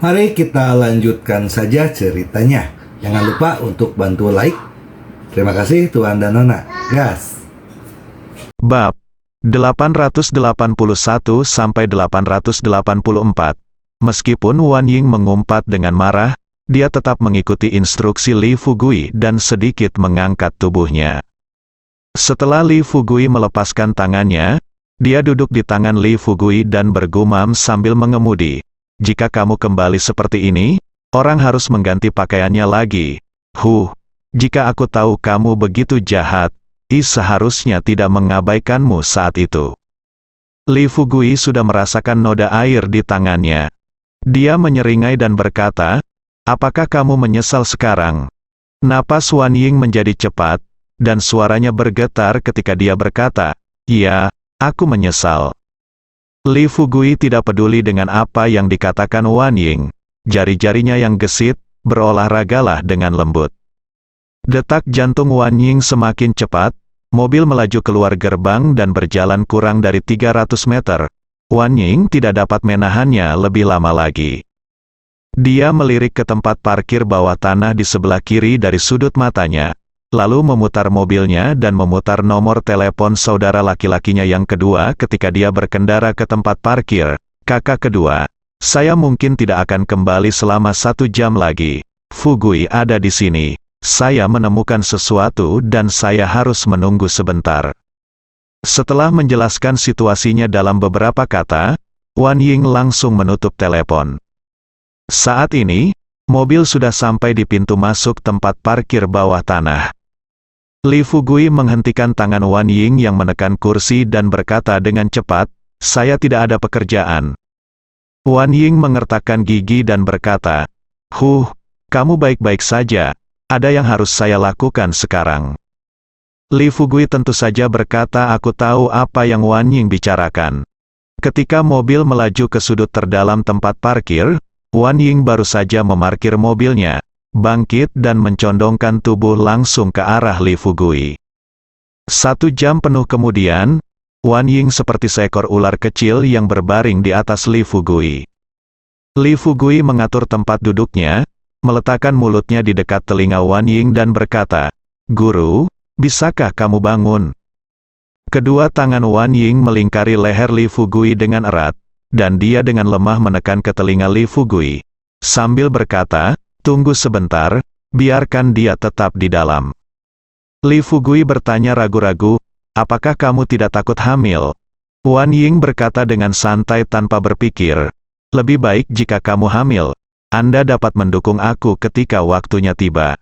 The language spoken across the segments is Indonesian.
Mari kita lanjutkan saja ceritanya. Jangan lupa untuk bantu like. Terima kasih Tuan dan Nona. Gas. Bab 881-884. Meskipun Wan Ying mengumpat dengan marah, dia tetap mengikuti instruksi Li Fugui dan sedikit mengangkat tubuhnya. Setelah Li Fugui melepaskan tangannya, dia duduk di tangan Li Fugui dan bergumam sambil mengemudi. Jika kamu kembali seperti ini, orang harus mengganti pakaiannya lagi. Jika aku tahu kamu begitu jahat, seharusnya tidak mengabaikanmu saat itu. Li Fugui sudah merasakan noda air di tangannya. Dia menyeringai dan berkata, apakah kamu menyesal sekarang? Napas Wan Ying menjadi cepat, dan suaranya bergetar ketika dia berkata, ya, aku menyesal. Li Fugui tidak peduli dengan apa yang dikatakan Wan Ying. Jari-jarinya yang gesit, berolahragalah dengan lembut. Detak jantung Wan Ying semakin cepat, mobil melaju keluar gerbang dan berjalan kurang dari 300 meter. Wan Ying tidak dapat menahannya lebih lama lagi. Dia melirik ke tempat parkir bawah tanah di sebelah kiri dari sudut matanya, lalu memutar mobilnya dan memutar nomor telepon saudara laki-lakinya yang kedua ketika dia berkendara ke tempat parkir. Kakak kedua, saya mungkin tidak akan kembali selama 1 jam lagi. Fugui ada di sini. Saya menemukan sesuatu dan saya harus menunggu sebentar. Setelah menjelaskan situasinya dalam beberapa kata, Wan Ying langsung menutup telepon. Saat ini, mobil sudah sampai di pintu masuk tempat parkir bawah tanah. Li Fugui menghentikan tangan Wan Ying yang menekan kursi dan berkata dengan cepat, saya tidak ada pekerjaan. Wan Ying mengertakkan gigi dan berkata, kamu baik-baik saja, ada yang harus saya lakukan sekarang. Li Fugui tentu saja berkata aku tahu apa yang Wan Ying bicarakan. Ketika mobil melaju ke sudut terdalam tempat parkir, Wan Ying baru saja memarkir mobilnya, bangkit dan mencondongkan tubuh langsung ke arah Li Fugui. 1 jam penuh kemudian, Wan Ying seperti seekor ular kecil yang berbaring di atas Li Fugui. Li Fugui mengatur tempat duduknya, meletakkan mulutnya di dekat telinga Wan Ying dan berkata, Guru, bisakah kamu bangun? Kedua tangan Wan Ying melingkari leher Li Fugui dengan erat, dan dia dengan lemah menekan ke telinga Li Fugui, sambil berkata, tunggu sebentar, biarkan dia tetap di dalam. Li Fugui bertanya ragu-ragu, apakah kamu tidak takut hamil? Wan Ying berkata dengan santai tanpa berpikir, lebih baik jika kamu hamil, Anda dapat mendukung aku ketika waktunya tiba.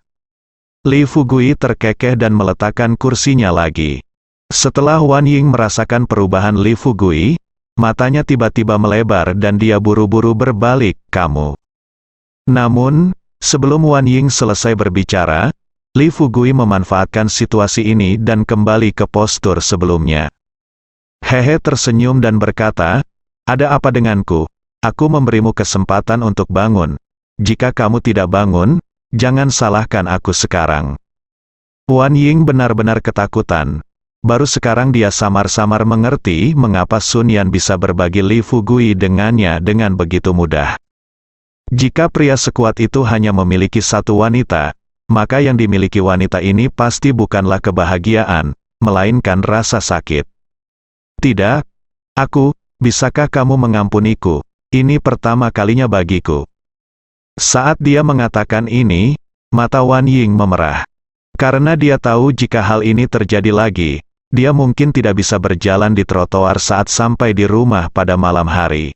Li Fugui terkekeh dan meletakkan kursinya lagi. Setelah Wan Ying merasakan perubahan Li Fugui, matanya tiba-tiba melebar dan dia buru-buru berbalik, kamu. Namun, sebelum Wan Ying selesai berbicara, Li Fugui memanfaatkan situasi ini dan kembali ke postur sebelumnya. Hehe tersenyum dan berkata, ada apa denganku? Aku memberimu kesempatan untuk bangun. Jika kamu tidak bangun, jangan salahkan aku sekarang. Wan Ying benar-benar ketakutan. Baru sekarang dia samar-samar mengerti mengapa Sun Yan bisa berbagi Li Fugui dengannya dengan begitu mudah. Jika pria sekuat itu hanya memiliki satu wanita, maka yang dimiliki wanita ini pasti bukanlah kebahagiaan, melainkan rasa sakit. Tidak, bisakah kamu mengampuniku? Ini pertama kalinya bagiku. Saat dia mengatakan ini, mata Wan Ying memerah. Karena dia tahu jika hal ini terjadi lagi, dia mungkin tidak bisa berjalan di trotoar saat sampai di rumah pada malam hari.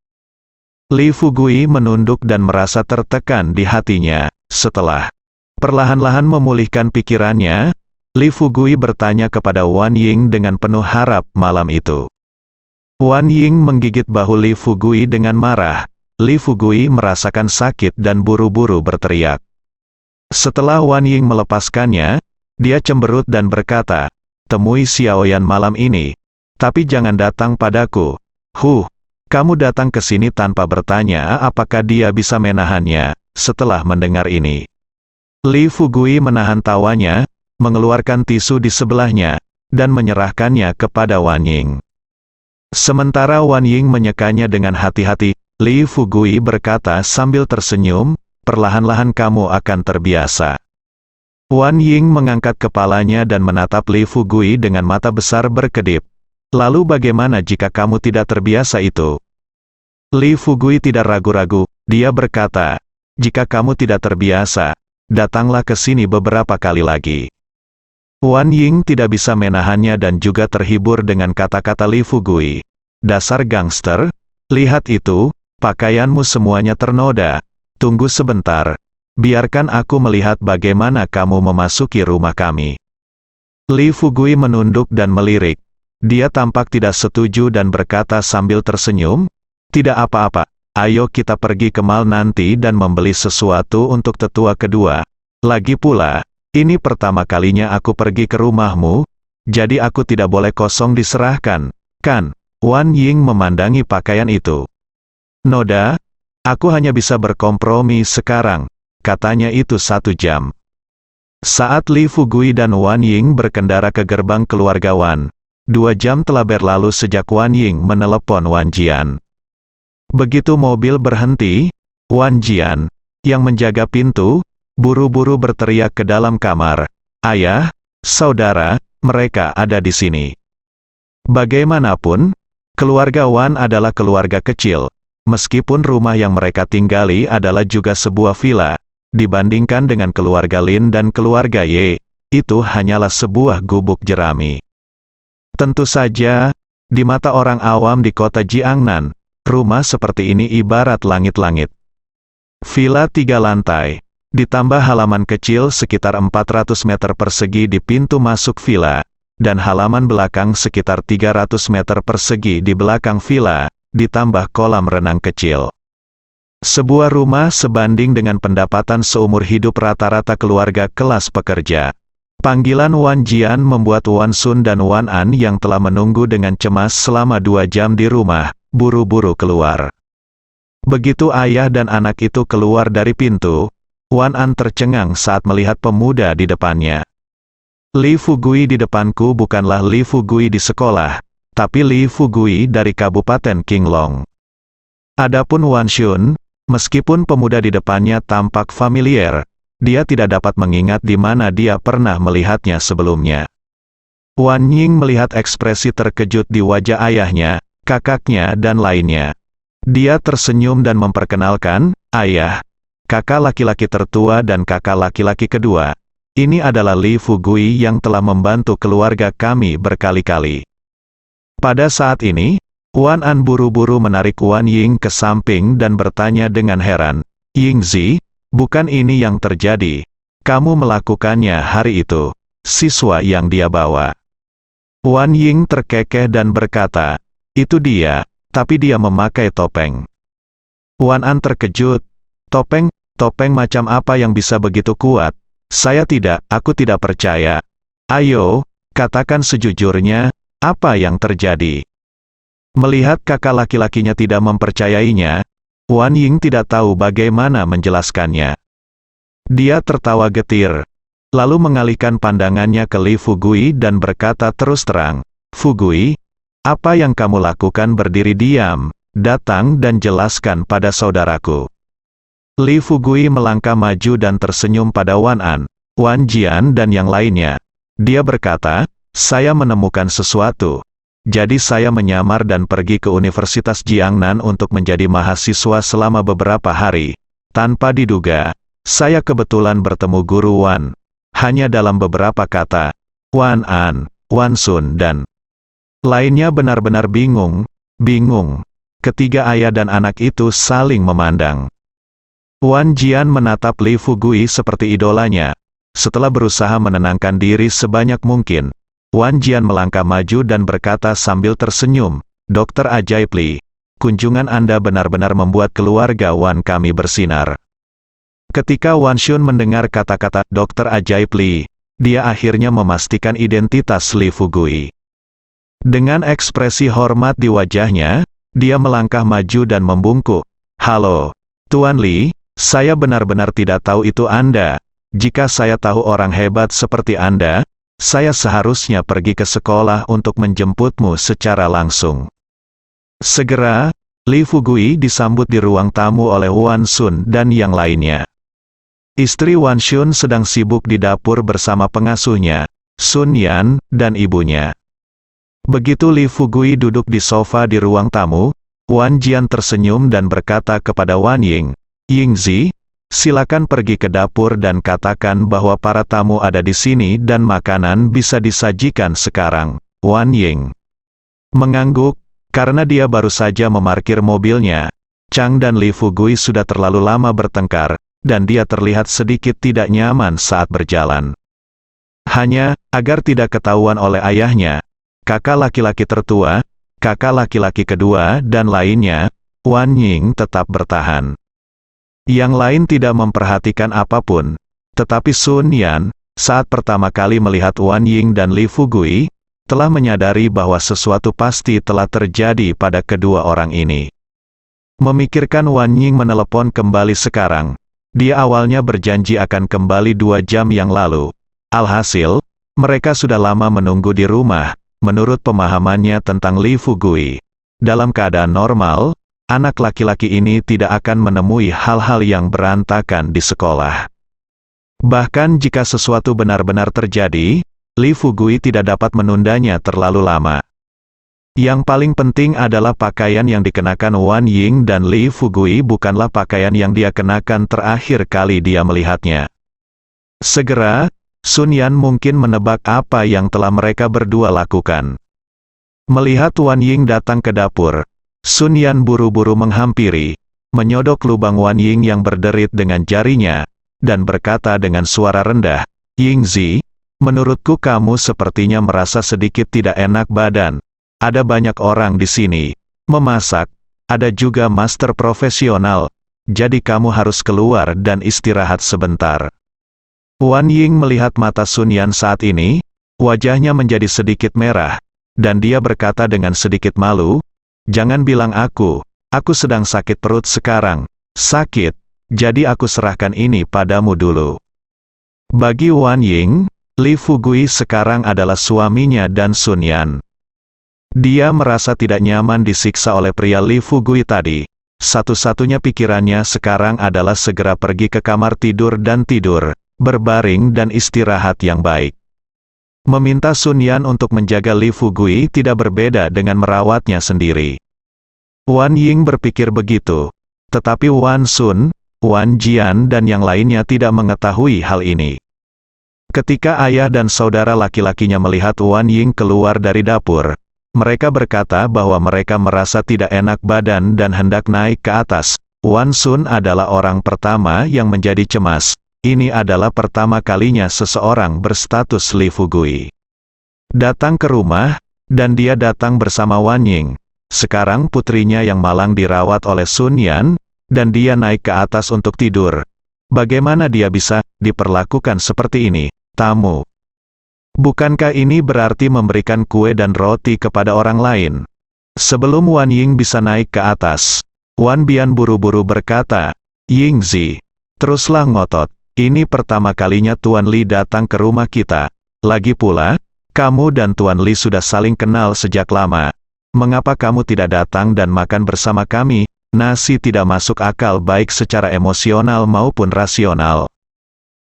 Li Fugui menunduk dan merasa tertekan di hatinya. Setelah perlahan-lahan memulihkan pikirannya, Li Fugui bertanya kepada Wan Ying dengan penuh harap malam itu. Wan Ying menggigit bahu Li Fugui dengan marah. Li Fugui merasakan sakit dan buru-buru berteriak. Setelah Wan Ying melepaskannya, dia cemberut dan berkata, temui Xiaoyan malam ini, tapi jangan datang padaku. Kamu datang ke sini tanpa bertanya apakah dia bisa menahannya. Setelah mendengar ini, Li Fugui menahan tawanya, mengeluarkan tisu di sebelahnya, dan menyerahkannya kepada Wan Ying. Sementara Wan Ying menyekanya dengan hati-hati, Li Fugui berkata sambil tersenyum, perlahan-lahan kamu akan terbiasa. Wan Ying mengangkat kepalanya dan menatap Li Fugui dengan mata besar berkedip. Lalu bagaimana jika kamu tidak terbiasa itu? Li Fugui tidak ragu-ragu, dia berkata, jika kamu tidak terbiasa, datanglah ke sini beberapa kali lagi. Wan Ying tidak bisa menahannya dan juga terhibur dengan kata-kata Li Fugui. Dasar gangster, lihat itu, pakaianmu semuanya ternoda. Tunggu sebentar, biarkan aku melihat bagaimana kamu memasuki rumah kami. Li Fugui menunduk dan melirik. Dia tampak tidak setuju dan berkata sambil tersenyum, tidak apa-apa, ayo kita pergi ke mall nanti dan membeli sesuatu untuk tetua kedua. Lagi pula, ini pertama kalinya aku pergi ke rumahmu, jadi aku tidak boleh kosong diserahkan, kan? Wan Ying memandangi pakaian itu. Noda, aku hanya bisa berkompromi sekarang, katanya itu 1 jam. Saat Li Fugui dan Wan Ying berkendara ke gerbang keluarga Wan, 2 jam telah berlalu sejak Wan Ying menelepon Wan Jian. Begitu mobil berhenti, Wan Jian, yang menjaga pintu, buru-buru berteriak ke dalam kamar, ayah, saudara, mereka ada di sini. Bagaimanapun, keluarga Wan adalah keluarga kecil, meskipun rumah yang mereka tinggali adalah juga sebuah villa, dibandingkan dengan keluarga Lin dan keluarga Ye, itu hanyalah sebuah gubuk jerami. Tentu saja, di mata orang awam di kota Jiangnan, rumah seperti ini ibarat langit-langit. Villa 3 lantai, ditambah halaman kecil sekitar 400 meter persegi di pintu masuk villa, dan halaman belakang sekitar 300 meter persegi di belakang villa, ditambah kolam renang kecil. Sebuah rumah sebanding dengan pendapatan seumur hidup rata-rata keluarga kelas pekerja. Panggilan Wan Jian membuat Wan Sun dan Wan An yang telah menunggu dengan cemas selama 2 jam di rumah, buru-buru keluar. Begitu ayah dan anak itu keluar dari pintu, Wan An tercengang saat melihat pemuda di depannya. Li Fugui di depanku bukanlah Li Fugui di sekolah, tapi Li Fugui dari Kabupaten Qinglong. Adapun Wan Shun, meskipun pemuda di depannya tampak familiar, dia tidak dapat mengingat di mana dia pernah melihatnya sebelumnya. Wan Ying melihat ekspresi terkejut di wajah ayahnya, kakaknya dan lainnya. Dia tersenyum dan memperkenalkan, ayah, kakak laki-laki tertua dan kakak laki-laki kedua. Ini adalah Li Fugui yang telah membantu keluarga kami berkali-kali. Pada saat ini, Wan An buru-buru menarik Wan Ying ke samping dan bertanya dengan heran, Yingzi, bukan ini yang terjadi. Kamu melakukannya hari itu, siswa yang dia bawa. Wan Ying terkekeh dan berkata, itu dia, tapi dia memakai topeng. Wan An terkejut, topeng macam apa yang bisa begitu kuat? Aku tidak percaya. Ayo, katakan sejujurnya, apa yang terjadi? Melihat kakak laki-lakinya tidak mempercayainya, Wan Ying tidak tahu bagaimana menjelaskannya. Dia tertawa getir, lalu mengalihkan pandangannya ke Li Fugui dan berkata terus terang, Fugui, apa yang kamu lakukan? Berdiri diam, datang dan jelaskan pada saudaraku. Li Fugui melangkah maju dan tersenyum pada Wan An, Wan Jian dan yang lainnya. Dia berkata, saya menemukan sesuatu. Jadi saya menyamar dan pergi ke Universitas Jiangnan untuk menjadi mahasiswa selama beberapa hari. Tanpa diduga, saya kebetulan bertemu guru Wan. Hanya dalam beberapa kata, Wan An, Wan Sun dan lainnya benar-benar bingung. Ketiga ayah dan anak itu saling memandang. Wan Jian menatap Li Fugui seperti idolanya. Setelah berusaha menenangkan diri sebanyak mungkin, Wan Jian melangkah maju dan berkata sambil tersenyum, Dokter ajaib Li, kunjungan Anda benar-benar membuat keluarga Wan kami bersinar. Ketika Wan Shun mendengar kata-kata Dokter ajaib Li, dia akhirnya memastikan identitas Li Fugui. Dengan ekspresi hormat di wajahnya, dia melangkah maju dan membungkuk. Halo, Tuan Li. Saya benar-benar tidak tahu itu Anda. Jika saya tahu orang hebat seperti Anda, saya seharusnya pergi ke sekolah untuk menjemputmu secara langsung. Segera, Li Fugui disambut di ruang tamu oleh Wan Sun dan yang lainnya. Istri Wan Shun sedang sibuk di dapur bersama pengasuhnya, Sun Yan, dan ibunya. Begitu Li Fugui duduk di sofa di ruang tamu, Wan Jian tersenyum dan berkata kepada Wan Ying, "Yingzi, silakan pergi ke dapur dan katakan bahwa para tamu ada di sini dan makanan bisa disajikan sekarang." Wan Ying mengangguk, karena dia baru saja memarkir mobilnya. Chang dan Li Fugui sudah terlalu lama bertengkar, dan dia terlihat sedikit tidak nyaman saat berjalan. Hanya, agar tidak ketahuan oleh ayahnya, kakak laki-laki tertua, kakak laki-laki kedua dan lainnya, Wan Ying tetap bertahan. Yang lain tidak memperhatikan apapun, tetapi Sun Yan, saat pertama kali melihat Wan Ying dan Li Fugui, telah menyadari bahwa sesuatu pasti telah terjadi pada kedua orang ini. Memikirkan Wan Ying menelepon kembali sekarang, dia awalnya berjanji akan kembali 2 jam yang lalu. Alhasil, mereka sudah lama menunggu di rumah, menurut pemahamannya tentang Li Fugui. Dalam keadaan normal, anak laki-laki ini tidak akan menemui hal-hal yang berantakan di sekolah. Bahkan jika sesuatu benar-benar terjadi, Li Fugui tidak dapat menundanya terlalu lama. Yang paling penting adalah pakaian yang dikenakan Wan Ying dan Li Fugui bukanlah pakaian yang dia kenakan terakhir kali dia melihatnya. Segera, Sun Yan mungkin menebak apa yang telah mereka berdua lakukan. Melihat Wan Ying datang ke dapur, Sun Yan buru-buru menghampiri, menyodok lubang Wan Ying yang berderit dengan jarinya, dan berkata dengan suara rendah, "Yingzi, menurutku kamu sepertinya merasa sedikit tidak enak badan. Ada banyak orang di sini, memasak, ada juga master profesional, jadi kamu harus keluar dan istirahat sebentar." Wan Ying melihat mata Sun Yan saat ini, wajahnya menjadi sedikit merah, dan dia berkata dengan sedikit malu, "Jangan bilang aku sedang sakit perut sekarang. Sakit, jadi aku serahkan ini padamu dulu." Bagi Wan Ying, Li Fugui sekarang adalah suaminya dan Sun Yan. Dia merasa tidak nyaman disiksa oleh pria Li Fugui tadi. Satu-satunya pikirannya sekarang adalah segera pergi ke kamar tidur dan tidur, berbaring dan istirahat yang baik. Meminta Sun Yan untuk menjaga Li Fugui tidak berbeda dengan merawatnya sendiri. Wan Ying berpikir begitu, tetapi Wan Sun, Wan Jian dan yang lainnya tidak mengetahui hal ini. Ketika ayah dan saudara laki-lakinya melihat Wan Ying keluar dari dapur, mereka berkata bahwa mereka merasa tidak enak badan dan hendak naik ke atas. Wan Sun adalah orang pertama yang menjadi cemas. Ini adalah pertama kalinya seseorang berstatus Li Fugui datang ke rumah, dan dia datang bersama Wan Ying. Sekarang putrinya yang malang dirawat oleh Sun Yan, dan dia naik ke atas untuk tidur. Bagaimana dia bisa diperlakukan seperti ini? Tamu. Bukankah ini berarti memberikan kue dan roti kepada orang lain? Sebelum Wan Ying bisa naik ke atas, Wan Bian buru-buru berkata, "Yingzi, teruslah ngotot. Ini pertama kalinya Tuan Li datang ke rumah kita. Lagi pula, kamu dan Tuan Li sudah saling kenal sejak lama. Mengapa kamu tidak datang dan makan bersama kami?" Nasi tidak masuk akal baik secara emosional maupun rasional.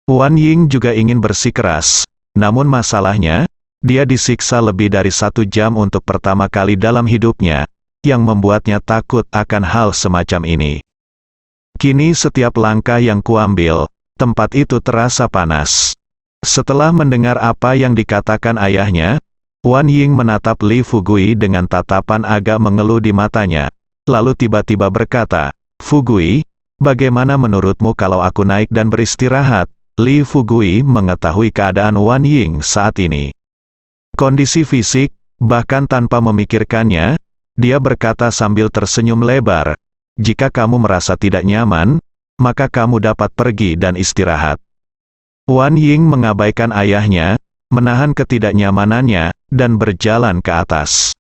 Wan Ying juga ingin bersikeras, namun masalahnya, dia disiksa lebih dari 1 jam untuk pertama kali dalam hidupnya, yang membuatnya takut akan hal semacam ini. Kini setiap langkah yang kuambil, tempat itu terasa panas. Setelah mendengar apa yang dikatakan ayahnya, Wan Ying menatap Li Fugui dengan tatapan agak mengeluh di matanya, lalu tiba-tiba berkata, "Fugui, bagaimana menurutmu kalau aku naik dan beristirahat?" Li Fugui mengetahui keadaan Wan Ying saat ini. Kondisi fisik, bahkan tanpa memikirkannya, dia berkata sambil tersenyum lebar, "Jika kamu merasa tidak nyaman, maka kamu dapat pergi dan istirahat." Wan Ying mengabaikan ayahnya, menahan ketidaknyamanannya, dan berjalan ke atas.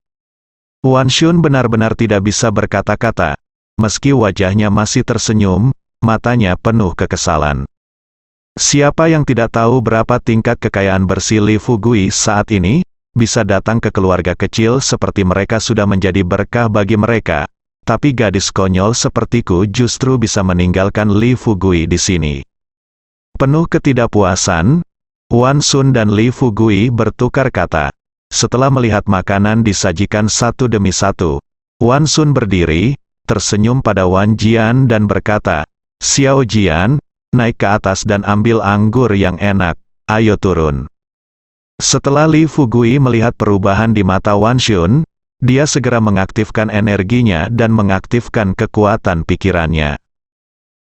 Wan Shun benar-benar tidak bisa berkata-kata, meski wajahnya masih tersenyum, matanya penuh kekesalan. Siapa yang tidak tahu berapa tingkat kekayaan bersih Li Fugui saat ini, bisa datang ke keluarga kecil seperti mereka sudah menjadi berkah bagi mereka. tapi gadis konyol sepertiku justru bisa meninggalkan Li Fugui di sini. Penuh ketidakpuasan, Wan Sun dan Li Fugui bertukar kata. Setelah melihat makanan disajikan satu demi satu, Wan Sun berdiri, tersenyum pada Wan Jian dan berkata, "Xiao Jian, naik ke atas dan ambil anggur yang enak, ayo turun." Setelah Li Fugui melihat perubahan di mata Wan Sun, dia segera mengaktifkan energinya dan mengaktifkan kekuatan pikirannya.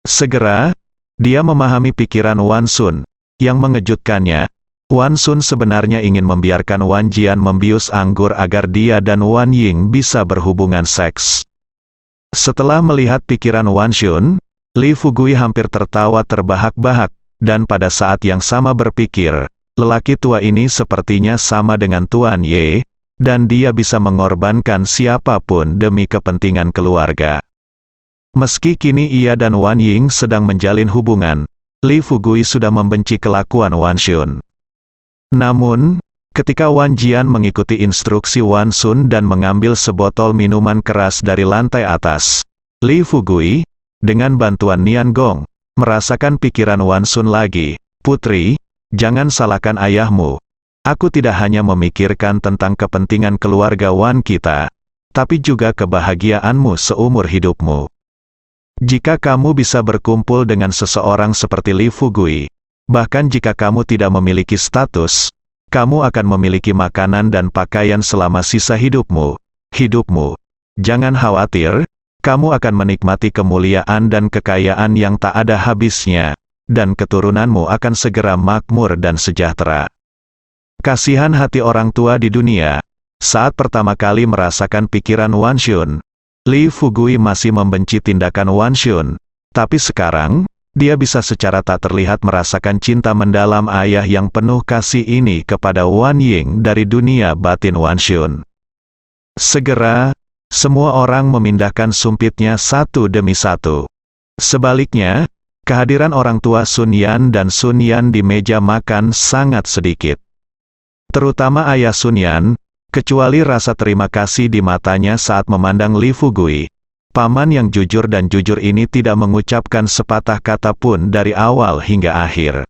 Segera, dia memahami pikiran Wan Sun. Yang mengejutkannya, Wan Sun sebenarnya ingin membiarkan Wan Jian membius anggur agar dia dan Wan Ying bisa berhubungan seks. Setelah melihat pikiran Wan Sun, Li Fugui hampir tertawa terbahak-bahak, dan pada saat yang sama berpikir, lelaki tua ini sepertinya sama dengan Tuan Ye, dan dia bisa mengorbankan siapapun demi kepentingan keluarga. Meski kini ia dan Wan Ying sedang menjalin hubungan, Li Fugui sudah membenci kelakuan Wan Sun. Namun, ketika Wan Jian mengikuti instruksi Wan Sun dan mengambil sebotol minuman keras dari lantai atas, Li Fugui, dengan bantuan Nian Gong, merasakan pikiran Wan Sun lagi. "Putri, jangan salahkan ayahmu. Aku tidak hanya memikirkan tentang kepentingan keluarga Wan kita, tapi juga kebahagiaanmu seumur hidupmu. Jika kamu bisa berkumpul dengan seseorang seperti Li Fugui, bahkan jika kamu tidak memiliki status, kamu akan memiliki makanan dan pakaian selama sisa hidupmu. Jangan khawatir, kamu akan menikmati kemuliaan dan kekayaan yang tak ada habisnya, dan keturunanmu akan segera makmur dan sejahtera." Kasihan hati orang tua di dunia. Saat pertama kali merasakan pikiran Wan Sun, Li Fugui masih membenci tindakan Wan Sun, tapi sekarang, dia bisa secara tak terlihat merasakan cinta mendalam ayah yang penuh kasih ini kepada Wan Ying dari dunia batin Wan Sun. Segera, semua orang memindahkan sumpitnya satu demi satu. Sebaliknya, kehadiran orang tua Sun Yan dan Sun Yan di meja makan sangat sedikit. Terutama ayah Sun Yan, kecuali rasa terima kasih di matanya saat memandang Li Fugui. Paman yang jujur dan jujur ini tidak mengucapkan sepatah kata pun dari awal hingga akhir.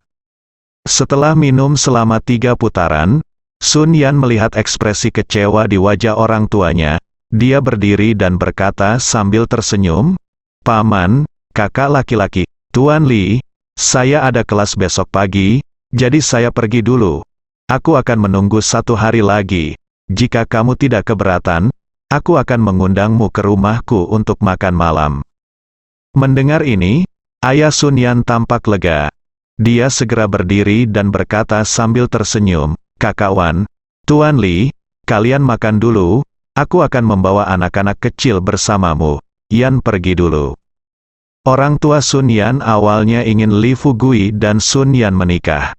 Setelah minum selama 3 putaran, Sun Yan melihat ekspresi kecewa di wajah orang tuanya. Dia berdiri dan berkata sambil tersenyum, "Paman, kakak laki-laki, Tuan Li, saya ada kelas besok pagi, jadi saya pergi dulu. Aku akan menunggu 1 hari lagi. Jika kamu tidak keberatan, aku akan mengundangmu ke rumahku untuk makan malam." Mendengar ini, ayah Sun Yan tampak lega. Dia segera berdiri dan berkata sambil tersenyum, "Kakak Wan, Tuan Li, kalian makan dulu, aku akan membawa anak-anak kecil bersamamu. Yan pergi dulu." Orang tua Sun Yan awalnya ingin Li Fugui dan Sun Yan menikah.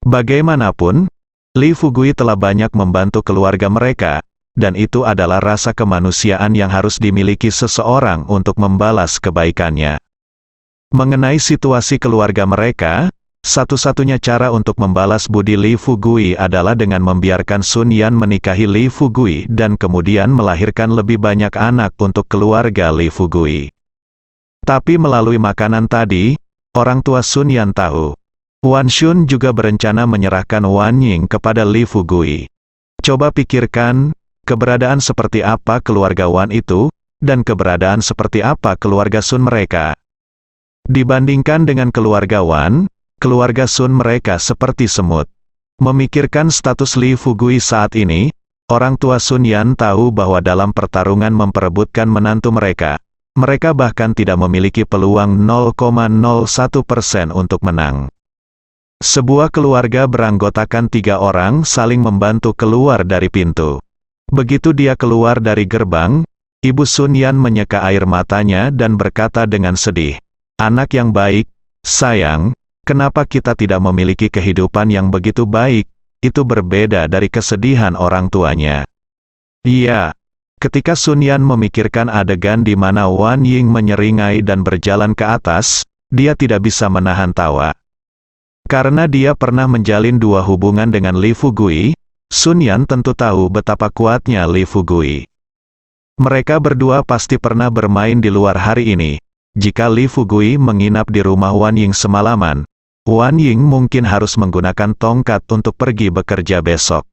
Bagaimanapun, Li Fugui telah banyak membantu keluarga mereka, dan itu adalah rasa kemanusiaan yang harus dimiliki seseorang untuk membalas kebaikannya. Mengenai situasi keluarga mereka, satu-satunya cara untuk membalas budi Li Fugui adalah dengan membiarkan Sun Yan menikahi Li Fugui dan kemudian melahirkan lebih banyak anak untuk keluarga Li Fugui. Tapi melalui makanan tadi, orang tua Sun Yan tahu, Wan Sun juga berencana menyerahkan Wan Ying kepada Li Fugui. Coba pikirkan, keberadaan seperti apa keluarga Wan itu, dan keberadaan seperti apa keluarga Sun mereka. Dibandingkan dengan keluarga Wan, keluarga Sun mereka seperti semut. Memikirkan status Li Fugui saat ini, orang tua Sun Yan tahu bahwa dalam pertarungan memperebutkan menantu mereka, mereka bahkan tidak memiliki peluang 0,01% untuk menang. Sebuah keluarga beranggotakan 3 orang saling membantu keluar dari pintu. Begitu dia keluar dari gerbang, Ibu Sun Yan menyeka air matanya dan berkata dengan sedih, "Anak yang baik, sayang, kenapa kita tidak memiliki kehidupan yang begitu baik?" Itu berbeda dari kesedihan orang tuanya. Iya, ketika Sun Yan memikirkan adegan di mana Wan Ying menyeringai dan berjalan ke atas, dia tidak bisa menahan tawa. Karena dia pernah menjalin 2 hubungan dengan Li Fugui, Sun Yan tentu tahu betapa kuatnya Li Fugui. Mereka berdua pasti pernah bermain di luar hari ini. Jika Li Fugui menginap di rumah Wan Ying semalaman, Wan Ying mungkin harus menggunakan tongkat untuk pergi bekerja besok.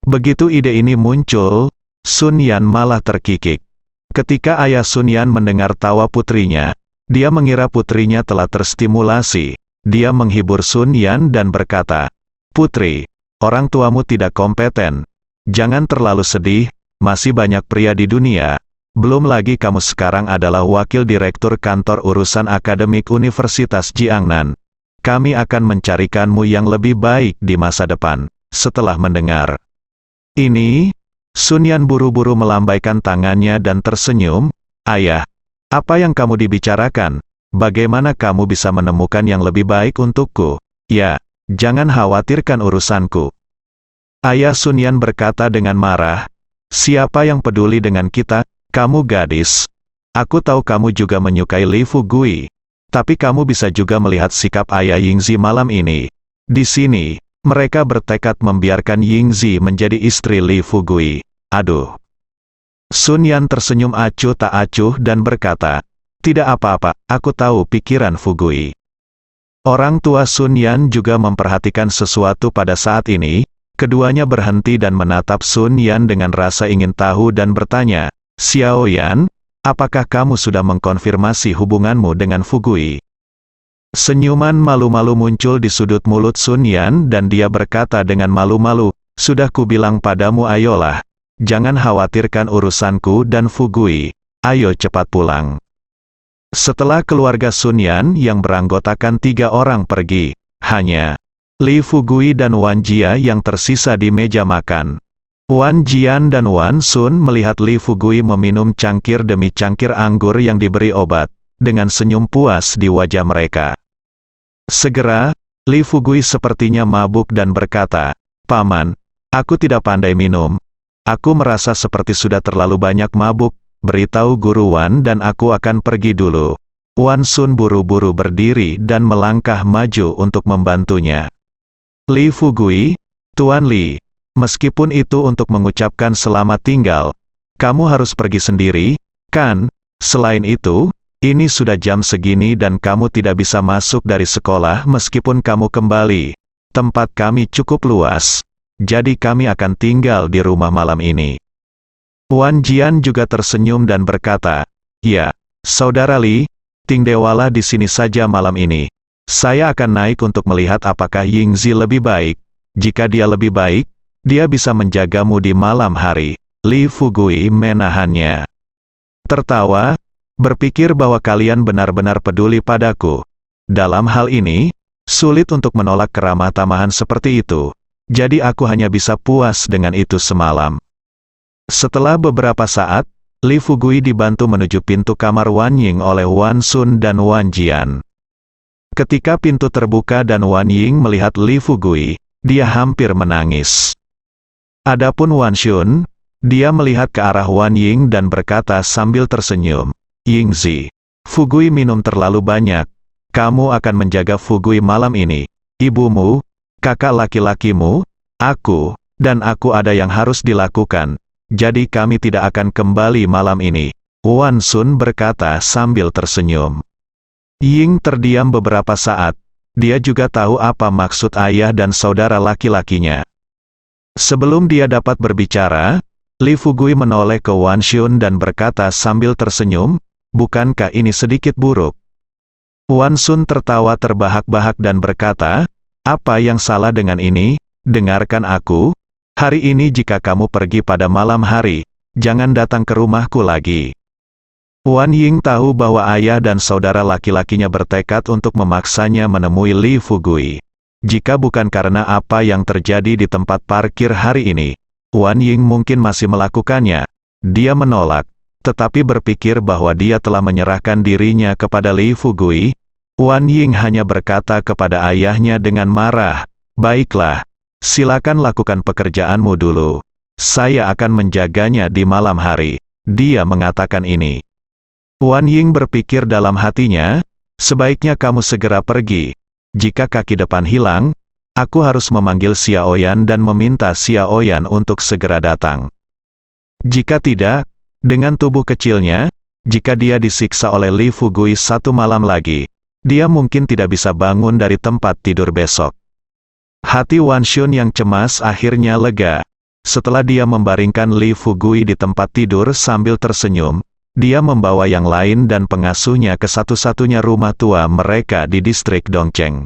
Begitu ide ini muncul, Sun Yan malah terkikik. Ketika ayah Sun Yan mendengar tawa putrinya, dia mengira putrinya telah terstimulasi. Dia menghibur Sun Yan dan berkata, "Putri, orang tuamu tidak kompeten. Jangan terlalu sedih, masih banyak pria di dunia. Belum lagi kamu sekarang adalah wakil direktur kantor urusan akademik Universitas Jiangnan. Kami akan mencarikanmu yang lebih baik di masa depan." Setelah mendengar ini, Sun Yan buru-buru melambaikan tangannya dan tersenyum. "Ayah, apa yang kamu dibicarakan? Bagaimana kamu bisa menemukan yang lebih baik untukku? Ya, jangan khawatirkan urusanku." Ayah Sun Yan berkata dengan marah, "Siapa yang peduli dengan kita? Kamu gadis. Aku tahu kamu juga menyukai Li Fugui. Tapi kamu bisa juga melihat sikap ayah Yingzi malam ini." Di sini, mereka bertekad membiarkan Yingzi menjadi istri Li Fugui. Aduh. Sun Yan tersenyum acuh tak acuh dan berkata, "Tidak apa-apa, aku tahu pikiran Fugui." Orang tua Sun Yan juga memperhatikan sesuatu pada saat ini. Keduanya berhenti dan menatap Sun Yan dengan rasa ingin tahu dan bertanya, "Xiao Yan, apakah kamu sudah mengkonfirmasi hubunganmu dengan Fugui?" Senyuman malu-malu muncul di sudut mulut Sun Yan dan dia berkata dengan malu-malu, "Sudah kubilang padamu, ayolah. Jangan khawatirkan urusanku dan Fugui. Ayo cepat pulang." Setelah keluarga Sun Yan yang beranggotakan 3 orang pergi, hanya Li Fugui dan Wan Jia yang tersisa di meja makan. Wan Jian dan Wan Sun melihat Li Fugui meminum cangkir demi cangkir anggur yang diberi obat, dengan senyum puas di wajah mereka. Segera, Li Fugui sepertinya mabuk dan berkata, "Paman, aku tidak pandai minum. Aku merasa seperti sudah terlalu banyak mabuk. Beritahu Guru Wan dan aku akan pergi dulu." Wan Sun buru-buru berdiri dan melangkah maju untuk membantunya. Li Fugui, "Tuan Li, meskipun itu untuk mengucapkan selamat tinggal, kamu harus pergi sendiri, kan? Selain itu, ini sudah jam segini dan kamu tidak bisa masuk dari sekolah meskipun kamu kembali. Tempat kami cukup luas, jadi kami akan tinggal di rumah malam ini." Wan Jian juga tersenyum dan berkata, "Ya, Saudara Li, tinggallah di sini saja malam ini. Saya akan naik untuk melihat apakah Yingzi lebih baik. Jika dia lebih baik, dia bisa menjagamu di malam hari." Li Fugui menahannya. Tertawa, berpikir bahwa kalian benar-benar peduli padaku. Dalam hal ini, sulit untuk menolak keramah tamahan seperti itu. Jadi aku hanya bisa puas dengan itu semalam. Setelah beberapa saat, Li Fugui dibantu menuju pintu kamar Wan Ying oleh Wan Sun dan Wan Jian. Ketika pintu terbuka dan Wan Ying melihat Li Fugui, dia hampir menangis. Adapun Wan Shun, dia melihat ke arah Wan Ying dan berkata sambil tersenyum, "Yingzi, Fugui minum terlalu banyak. Kamu akan menjaga Fugui malam ini. Ibumu, kakak laki-lakimu, aku, dan aku ada yang harus dilakukan. Jadi kami tidak akan kembali malam ini." Wan Sun berkata sambil tersenyum. Ying terdiam beberapa saat. Dia juga tahu apa maksud ayah dan saudara laki-lakinya. Sebelum dia dapat berbicara, Li Fugui menoleh ke Wan Shun dan berkata sambil tersenyum, "Bukankah ini sedikit buruk?" Wan Sun tertawa terbahak-bahak dan berkata, "Apa yang salah dengan ini? Dengarkan aku. Hari ini jika kamu pergi pada malam hari, jangan datang ke rumahku lagi." Wan Ying tahu bahwa ayah dan saudara laki-lakinya bertekad untuk memaksanya menemui Li Fugui. Jika bukan karena apa yang terjadi di tempat parkir hari ini, Wan Ying mungkin masih melakukannya. Dia menolak, tetapi berpikir bahwa dia telah menyerahkan dirinya kepada Li Fugui. Wan Ying hanya berkata kepada ayahnya dengan marah, "Baiklah, silakan lakukan pekerjaanmu dulu. Saya akan menjaganya di malam hari." Dia mengatakan ini. Wan Ying berpikir dalam hatinya, "Sebaiknya kamu segera pergi. Jika kaki depan hilang, aku harus memanggil Xiao Yan dan meminta Xiao Yan untuk segera datang. Jika tidak, Dengan tubuh kecilnya, jika dia disiksa oleh Li Fugui satu malam lagi, dia mungkin tidak bisa bangun dari tempat tidur besok. Hati Wan Xun yang cemas akhirnya lega. Setelah dia membaringkan Li Fugui di tempat tidur sambil tersenyum, dia membawa yang lain dan pengasuhnya ke satu-satunya rumah tua mereka di distrik Dongcheng.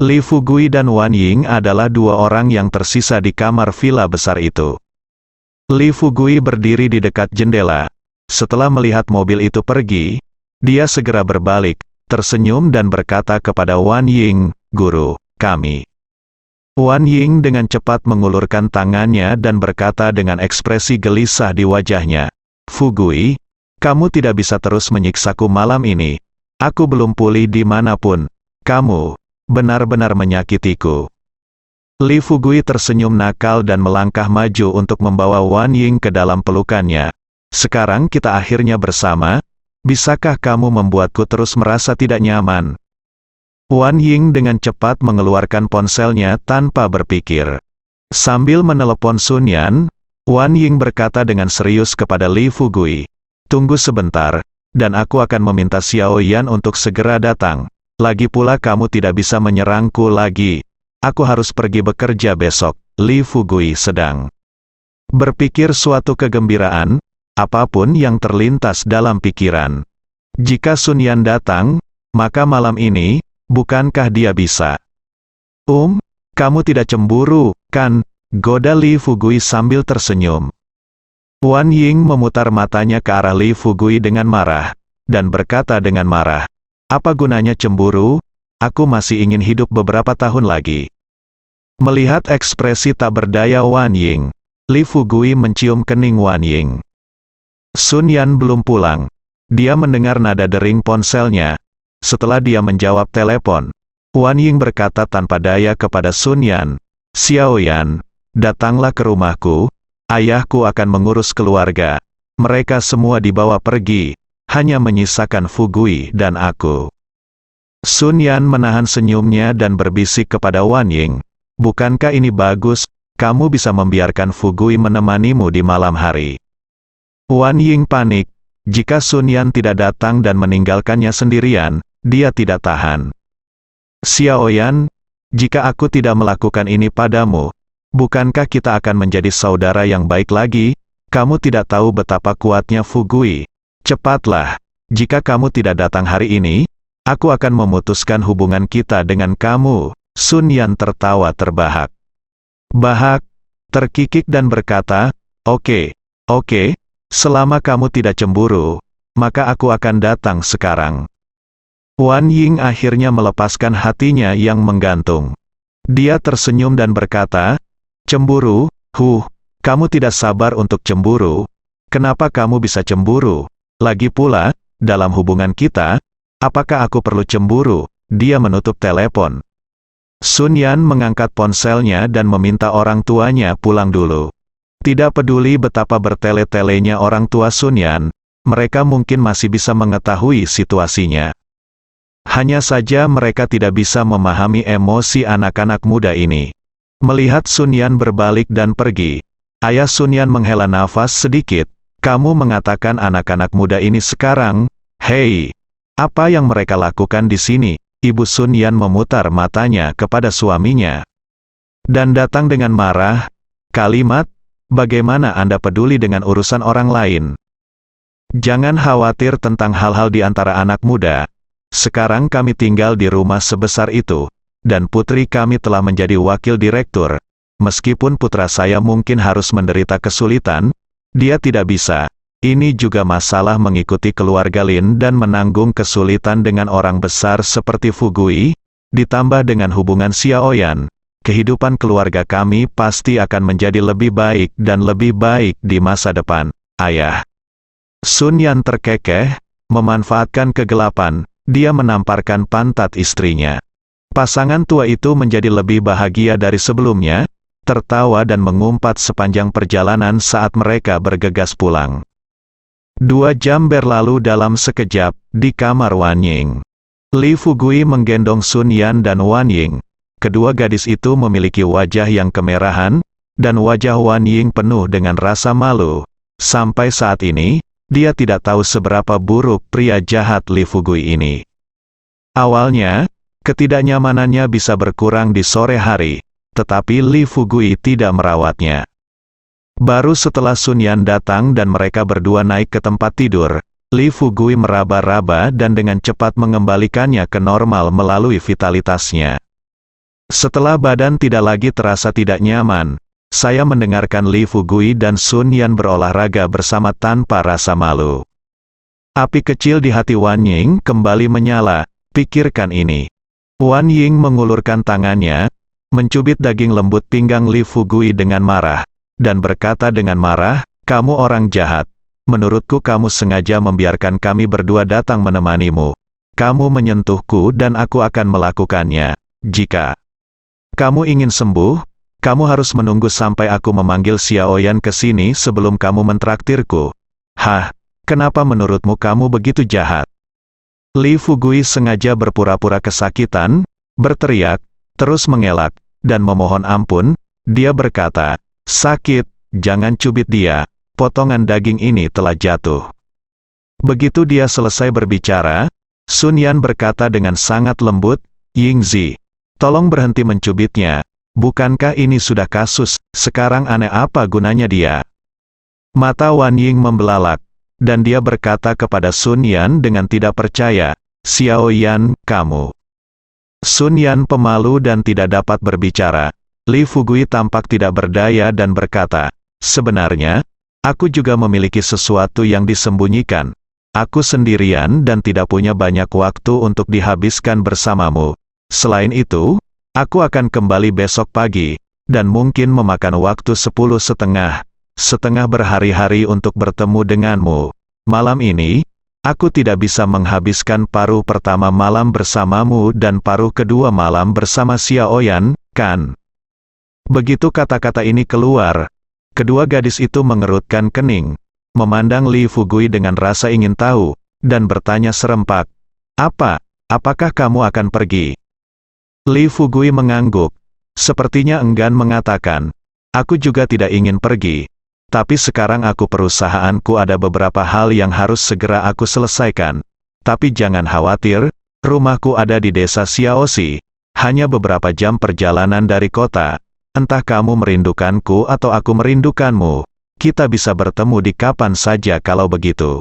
Li Fugui dan Wan Ying adalah dua orang yang tersisa di kamar villa besar itu. Li Fugui berdiri di dekat jendela. Setelah melihat mobil itu pergi, dia segera berbalik, tersenyum dan berkata kepada Wan Ying, "Guru, kami." Wan Ying dengan cepat mengulurkan tangannya dan berkata dengan ekspresi gelisah di wajahnya, "Fugui, kamu tidak bisa terus menyiksaku malam ini. Aku belum pulih dimanapun. Kamu benar-benar menyakitiku." Li Fugui tersenyum nakal dan melangkah maju untuk membawa Wan Ying ke dalam pelukannya. "Sekarang kita akhirnya bersama, bisakah kamu membuatku terus merasa tidak nyaman?" Wan Ying dengan cepat mengeluarkan ponselnya tanpa berpikir. Sambil menelepon Sun Yan, Wan Ying berkata dengan serius kepada Li Fugui, "Tunggu sebentar, dan aku akan meminta Xiao Yan untuk segera datang. Lagi pula kamu tidak bisa menyerangku lagi. Aku harus pergi bekerja besok." Li Fugui sedang berpikir suatu kegembiraan, apapun yang terlintas dalam pikiran. Jika Sun Yan datang, maka malam ini, bukankah dia bisa? Kamu tidak cemburu, kan? Goda Li Fugui sambil tersenyum. Wan Ying memutar matanya ke arah Li Fugui dengan marah, dan berkata dengan marah, "Apa gunanya cemburu? Aku masih ingin hidup beberapa tahun lagi." Melihat ekspresi tak berdaya Wan Ying, Li Fugui mencium kening Wan Ying. Sun Yan belum pulang. Dia mendengar nada dering ponselnya. Setelah dia menjawab telepon, Wan Ying berkata tanpa daya kepada Sun Yan, "Xiao Yan, datanglah ke rumahku. Ayahku akan mengurus keluarga. Mereka semua dibawa pergi, hanya menyisakan Fugui dan aku." Sun Yan menahan senyumnya dan berbisik kepada Wan Ying, "Bukankah ini bagus? Kamu bisa membiarkan Fugui menemanimu di malam hari." Wan Ying panik. Jika Sun Yan tidak datang dan meninggalkannya sendirian, dia tidak tahan. "Xiao Yan, jika aku tidak melakukan ini padamu, bukankah kita akan menjadi saudara yang baik lagi? Kamu tidak tahu betapa kuatnya Fugui. Cepatlah, jika kamu tidak datang hari ini, aku akan memutuskan hubungan kita dengan kamu." Sun Yan tertawa terbahak. Terkikik dan berkata, Oke, selama kamu tidak cemburu, maka aku akan datang sekarang." Wan Ying akhirnya melepaskan hatinya yang menggantung. Dia tersenyum dan berkata, "Cemburu? Kamu tidak sabar untuk cemburu. Kenapa kamu bisa cemburu? Lagi pula, dalam hubungan kita, apakah aku perlu cemburu?" Dia menutup telepon. Sun Yan mengangkat ponselnya dan meminta orang tuanya pulang dulu. Tidak peduli betapa bertele-telenya orang tua Sun Yan, mereka mungkin masih bisa mengetahui situasinya. Hanya saja mereka tidak bisa memahami emosi anak-anak muda ini. Melihat Sun Yan berbalik dan pergi, ayah Sun Yan menghela nafas sedikit. "Kamu mengatakan anak-anak muda ini sekarang, hei, apa yang mereka lakukan di sini?" Ibu Sun Yan memutar matanya kepada suaminya dan datang dengan marah, "Kalimat, bagaimana Anda peduli dengan urusan orang lain? Jangan khawatir tentang hal-hal di antara anak muda. Sekarang kami tinggal di rumah sebesar itu, dan putri kami telah menjadi wakil direktur. Meskipun putra saya mungkin harus menderita kesulitan, dia tidak bisa. Ini juga masalah mengikuti keluarga Lin dan menanggung kesulitan dengan orang besar seperti Fugui, ditambah dengan hubungan Xiao Yan. Kehidupan keluarga kami pasti akan menjadi lebih baik dan lebih baik di masa depan, Ayah." Sun Yan terkekeh, memanfaatkan kegelapan, dia menamparkan pantat istrinya. Pasangan tua itu menjadi lebih bahagia dari sebelumnya, tertawa dan mengumpat sepanjang perjalanan saat mereka bergegas pulang. 2 jam berlalu dalam sekejap, di kamar Wan Ying. Li Fugui menggendong Sun Yan dan Wan Ying. Kedua gadis itu memiliki wajah yang kemerahan, dan wajah Wan Ying penuh dengan rasa malu. Sampai saat ini, dia tidak tahu seberapa buruk pria jahat Li Fugui ini. Awalnya, ketidaknyamanannya bisa berkurang di sore hari, tetapi Li Fugui tidak merawatnya. Baru setelah Sun Yan datang dan mereka berdua naik ke tempat tidur, Li Fugui meraba-raba dan dengan cepat mengembalikannya ke normal melalui vitalitasnya. Setelah badan tidak lagi terasa tidak nyaman, saya mendengarkan Li Fugui dan Sun Yan berolahraga bersama tanpa rasa malu. Api kecil di hati Wan Ying kembali menyala. Pikirkan ini. Wan Ying mengulurkan tangannya, mencubit daging lembut pinggang Li Fugui dengan marah, dan berkata dengan marah, "Kamu orang jahat. Menurutku kamu sengaja membiarkan kami berdua datang menemanimu. Kamu menyentuhku dan aku akan melakukannya. Jika kamu ingin sembuh, kamu harus menunggu sampai aku memanggil Xiaoyan ke sini sebelum kamu mentraktirku." "Hah, kenapa menurutmu kamu begitu jahat?" Li Fugui sengaja berpura-pura kesakitan, berteriak, terus mengelak, dan memohon ampun. Dia berkata, "Sakit, jangan cubit dia, potongan daging ini telah jatuh." Begitu dia selesai berbicara, Sun Yan berkata dengan sangat lembut, "Yingzi, tolong berhenti mencubitnya, bukankah ini sudah kasus, sekarang aneh apa gunanya dia?" Mata Wan Ying membelalak, dan dia berkata kepada Sun Yan dengan tidak percaya, "Xiaoyan, kamu." Sun Yan pemalu dan tidak dapat berbicara. Li Fugui tampak tidak berdaya dan berkata, "Sebenarnya, aku juga memiliki sesuatu yang disembunyikan. Aku sendirian dan tidak punya banyak waktu untuk dihabiskan bersamamu. Selain itu, aku akan kembali besok pagi, dan mungkin memakan waktu 10,5 berhari-hari untuk bertemu denganmu. Malam ini, aku tidak bisa menghabiskan paruh pertama malam bersamamu dan paruh kedua malam bersama Xiaoyan, kan?" Begitu kata-kata ini keluar, kedua gadis itu mengerutkan kening, memandang Li Fugui dengan rasa ingin tahu, dan bertanya serempak, Apakah kamu akan pergi?" Li Fugui mengangguk, sepertinya enggan mengatakan, "Aku juga tidak ingin pergi. Tapi sekarang perusahaanku ada beberapa hal yang harus segera aku selesaikan. Tapi jangan khawatir, rumahku ada di desa Xiaoxi, hanya beberapa jam perjalanan dari kota. Entah kamu merindukanku atau aku merindukanmu, kita bisa bertemu di kapan saja kalau begitu."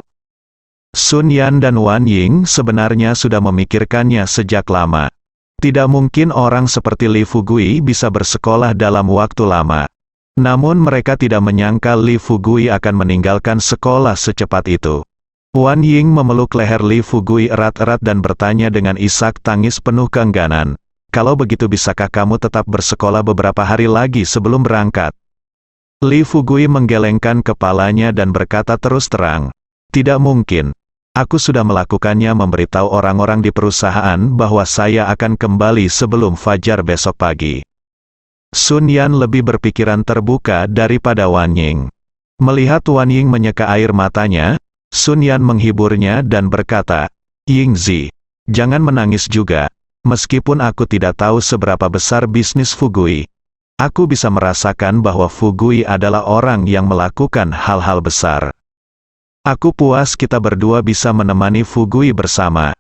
Sun Yan dan Wan Ying sebenarnya sudah memikirkannya sejak lama. Tidak mungkin orang seperti Li Fugui bisa bersekolah dalam waktu lama. Namun mereka tidak menyangka Li Fugui akan meninggalkan sekolah secepat itu. Wan Ying memeluk leher Li Fugui erat-erat dan bertanya dengan isak tangis penuh keengganan, "Kalau begitu bisakah kamu tetap bersekolah beberapa hari lagi sebelum berangkat?" Li Fugui menggelengkan kepalanya dan berkata terus terang, "Tidak mungkin. Aku sudah melakukannya, memberitahu orang-orang di perusahaan bahwa saya akan kembali sebelum fajar besok pagi." Sun Yan lebih berpikiran terbuka daripada Wan Ying. Melihat Wan Ying menyeka air matanya, Sun Yan menghiburnya dan berkata, "Yingzi, jangan menangis juga. Meskipun aku tidak tahu seberapa besar bisnis Fugui, aku bisa merasakan bahwa Fugui adalah orang yang melakukan hal-hal besar. Aku puas kita berdua bisa menemani Fugui bersama.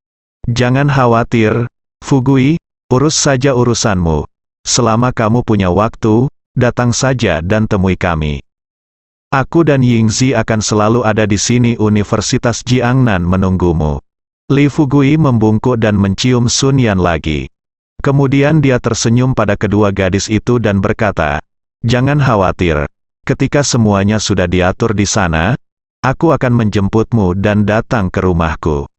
Jangan khawatir, Fugui, urus saja urusanmu. Selama kamu punya waktu, datang saja dan temui kami. Aku dan Yingzi akan selalu ada di sini Universitas Jiangnan menunggumu." Li Fugui membungkuk dan mencium Sun Yan lagi. Kemudian dia tersenyum pada kedua gadis itu dan berkata, "Jangan khawatir. Ketika semuanya sudah diatur di sana, aku akan menjemputmu dan datang ke rumahku."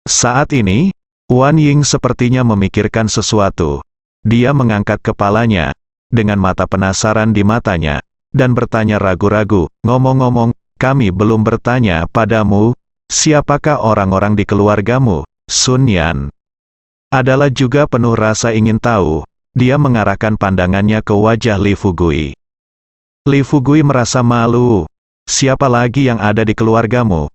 Saat ini, Wan Ying sepertinya memikirkan sesuatu. Dia mengangkat kepalanya, dengan mata penasaran di matanya, dan bertanya ragu-ragu, "Ngomong-ngomong, kami belum bertanya padamu, siapakah orang-orang di keluargamu?" Sun Yan adalah juga penuh rasa ingin tahu. Dia mengarahkan pandangannya ke wajah Li Fugui. Li Fugui merasa malu. "Siapa lagi yang ada di keluargamu?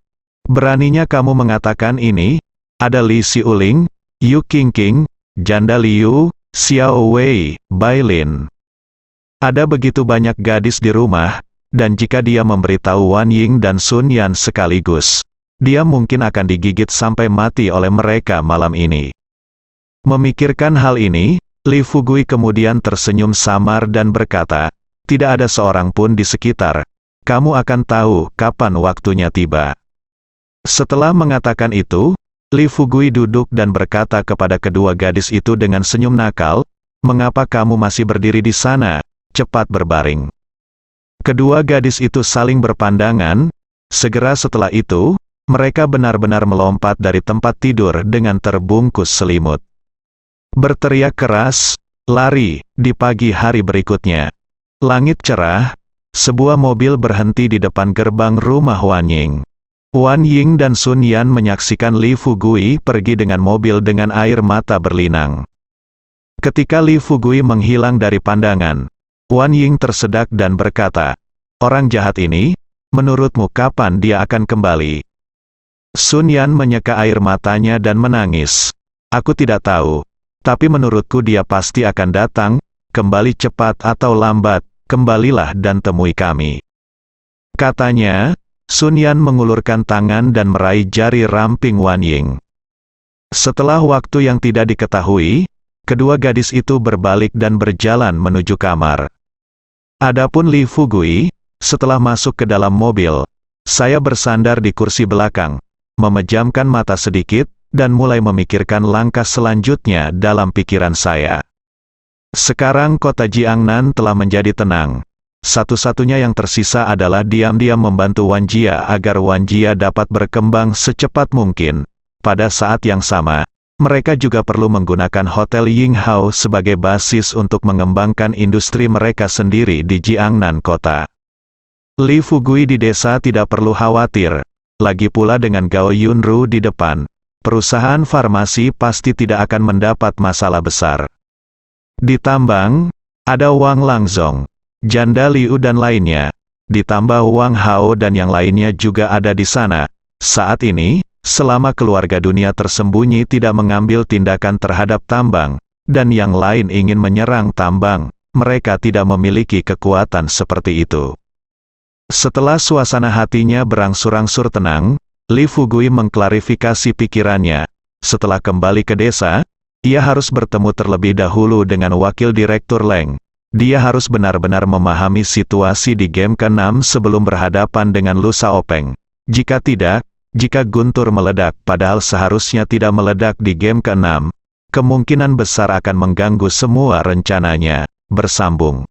Beraninya kamu mengatakan ini? Ada Li Xiuling, Yu Qingqing, Janda Liu, Xiao Wei, Bailin. Ada begitu banyak gadis di rumah, dan jika dia memberitahu Wan Ying dan Sun Yan sekaligus, dia mungkin akan digigit sampai mati oleh mereka malam ini. Memikirkan hal ini, Li Fugui kemudian tersenyum samar dan berkata, "Tidak ada seorang pun di sekitar. Kamu akan tahu kapan waktunya tiba." Setelah mengatakan itu, Li Fugui duduk dan berkata kepada kedua gadis itu dengan senyum nakal, "Mengapa kamu masih berdiri di sana? Cepat berbaring." Kedua gadis itu saling berpandangan. Segera setelah itu, mereka benar-benar melompat dari tempat tidur dengan terbungkus selimut. Berteriak keras, lari, di pagi hari berikutnya. Langit cerah, sebuah mobil berhenti di depan gerbang rumah Wan Ying. Wan Ying dan Sun Yan menyaksikan Li Fugui pergi dengan mobil dengan air mata berlinang. Ketika Li Fugui menghilang dari pandangan, Wan Ying tersedak dan berkata, "Orang jahat ini, menurutmu kapan dia akan kembali?" Sun Yan menyeka air matanya dan menangis. "Aku tidak tahu, tapi menurutku dia pasti akan datang, kembali cepat atau lambat, kembalilah dan temui kami," katanya. Sun Yan mengulurkan tangan dan meraih jari ramping Wan Ying. Setelah waktu yang tidak diketahui, kedua gadis itu berbalik dan berjalan menuju kamar. Adapun Li Fugui, setelah masuk ke dalam mobil, saya bersandar di kursi belakang, memejamkan mata sedikit, dan mulai memikirkan langkah selanjutnya dalam pikiran saya. Sekarang kota Jiangnan telah menjadi tenang. Satu-satunya yang tersisa adalah diam-diam membantu Wan Jia agar Wan Jia dapat berkembang secepat mungkin. Pada saat yang sama, mereka juga perlu menggunakan Hotel Yinghao sebagai basis untuk mengembangkan industri mereka sendiri di Jiangnan kota. Li Fugui di desa tidak perlu khawatir. Lagi pula dengan Gao Yunru di depan, perusahaan farmasi pasti tidak akan mendapat masalah besar. Di tambang, ada Wang Langzong, Janda Liu dan lainnya. Ditambah Wang Hao dan yang lainnya juga ada di sana. Saat ini, selama keluarga dunia tersembunyi tidak mengambil tindakan terhadap tambang, dan yang lain ingin menyerang tambang, mereka tidak memiliki kekuatan seperti itu. Setelah suasana hatinya berangsur-angsur tenang, Li Fugui mengklarifikasi pikirannya. Setelah kembali ke desa, ia harus bertemu terlebih dahulu dengan Wakil Direktur Leng. Dia harus benar-benar memahami situasi di game ke-6 sebelum berhadapan dengan Lu Shaopeng. Jika tidak, jika Guntur meledak padahal seharusnya tidak meledak di game ke-6, kemungkinan besar akan mengganggu semua rencananya. Bersambung.